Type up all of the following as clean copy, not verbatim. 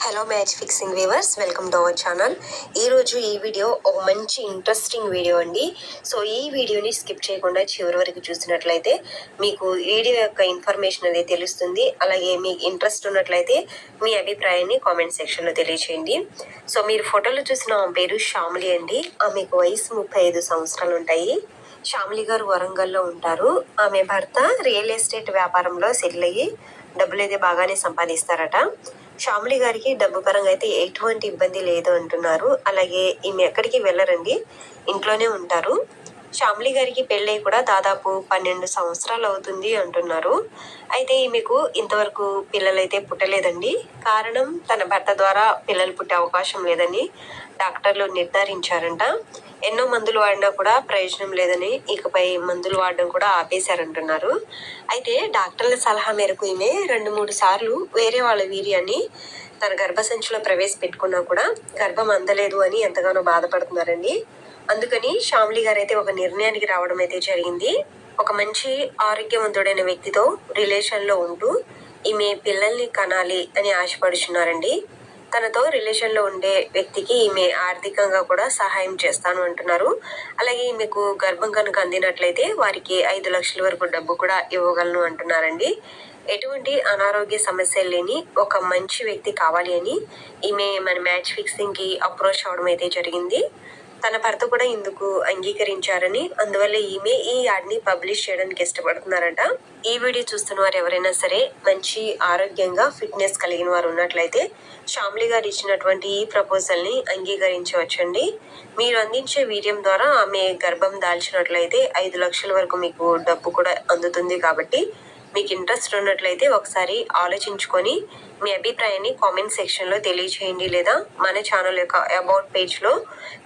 Hello match fixing viewers, welcome to our channel. ఈరోజు ఈ video ఒక మంచి ఇంట్రెస్టింగ్ వీడియో అండి. సో ఈ వీడియోని స్కిప్ చేయకుండా చివరి వరకు చూసినట్లయితే మీకు వీడియో యొక్క ఇన్ఫర్మేషన్ అనేది తెలుస్తుంది. అలాగే మీకు ఇంట్రెస్ట్ ఉన్నట్లయితే మీ అభిప్రాయాన్ని కామెంట్ సెక్షన్లో తెలియచేయండి. సో మీరు ఫోటోలో చూసిన ఆమె పేరు శ్యామిలి అండి. ఆమెకు వయసు 35 సంవత్సరాలు ఉంటాయి. శ్యామిలి గారు వరంగల్లో ఉంటారు. ఆమె భర్త రియల్ ఎస్టేట్ వ్యాపారంలో సెటిల్ అయ్యి డబ్బులు అయితే బాగానే సంపాదిస్తారట. శ్యామిలి గారికి డబ్బు పరంగా అయితే ఎటువంటి ఇబ్బంది లేదు అంటున్నారు. అలాగే ఈమె ఎక్కడికి వెళ్ళరండి, ఇంట్లోనే ఉంటారు. శ్యామిలి గారికి పెళ్ళై కూడా దాదాపు 12 సంవత్సరాలు అవుతుంది అంటున్నారు. అయితే ఈమెకు ఇంతవరకు పిల్లలైతే పుట్టలేదండి. కారణం తన భర్త ద్వారా పిల్లలు పుట్టే అవకాశం లేదని డాక్టర్లు నిర్ధారించారంట. ఎన్నో మందులు వాడినా కూడా ప్రయోజనం లేదని ఇకపై మందులు వాడడం కూడా ఆపేశారంటున్నారు. అయితే డాక్టర్ల సలహా మేరకు ఈమె 2-3 సార్లు వేరే వాళ్ళ వీర్యాన్ని తన గర్భసంచిలో ప్రవేశపెట్టుకున్నా కూడా గర్భం అందలేదు అని ఎంతగానో బాధపడుతున్నారండి. అందుకని శ్యామిలి గారు అయితే ఒక నిర్ణయానికి రావడం అయితే జరిగింది. ఒక మంచి ఆరోగ్యవంతుడైన వ్యక్తితో రిలేషన్లో ఉంటూ ఈమె పిల్లల్ని కనాలి అని ఆశపడుచున్నారండి. తనతో రిలేషన్లో ఉండే వ్యక్తికి ఈమె ఆర్థికంగా కూడా సహాయం చేస్తాను అంటున్నారు. అలాగే ఈమెకు గర్భం కనుక అందినట్లయితే వారికి 5 లక్షల వరకు డబ్బు కూడా ఇవ్వగలను అంటున్నారండి. ఎటువంటి అనారోగ్య సమస్యలు లేని ఒక మంచి వ్యక్తి కావాలి అని ఈమె మన మ్యాచ్ ఫిక్సింగ్కి అప్రోచ్ అవడం అయితే జరిగింది. తన భర్త కూడా ఇందుకు అంగీకరించారని, అందువల్ల ఈమె ఈ యాడ్ని పబ్లిష్ చేయడానికి ఇష్టపడుతున్నారట. ఈ వీడియో చూస్తున్న వారు ఎవరైనా సరే మంచి ఆరోగ్యంగా ఫిట్నెస్ కలిగిన వారు ఉన్నట్లయితే శ్యామిలి గారు ఇచ్చినటువంటి ఈ ప్రపోజల్ని అంగీకరించవచ్చండి. మీరు అందించే వీర్యం ద్వారా ఆమె గర్భం దాల్చినట్లయితే 5 లక్షల వరకు మీకు డబ్బు కూడా అందుతుంది. కాబట్టి మీకు ఇంట్రెస్ట్ ఉన్నట్లయితే ఒకసారి ఆలోచించుకొని మీ అభిప్రాయాన్ని కామెంట్ సెక్షన్లో తెలియచేయండి. లేదా మన ఛానల్ యొక్క అబౌట్ పేజ్లో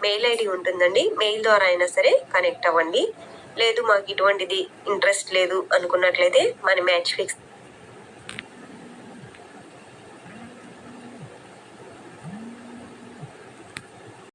మెయిల్ ఐడి ఉంటుందండి, మెయిల్ ద్వారా అయినా సరే కనెక్ట్ అవ్వండి. లేదు మాకు ఇటువంటిది ఇంట్రెస్ట్ లేదు అనుకున్నట్లయితే మన మ్యాచ్ ఫిక్స్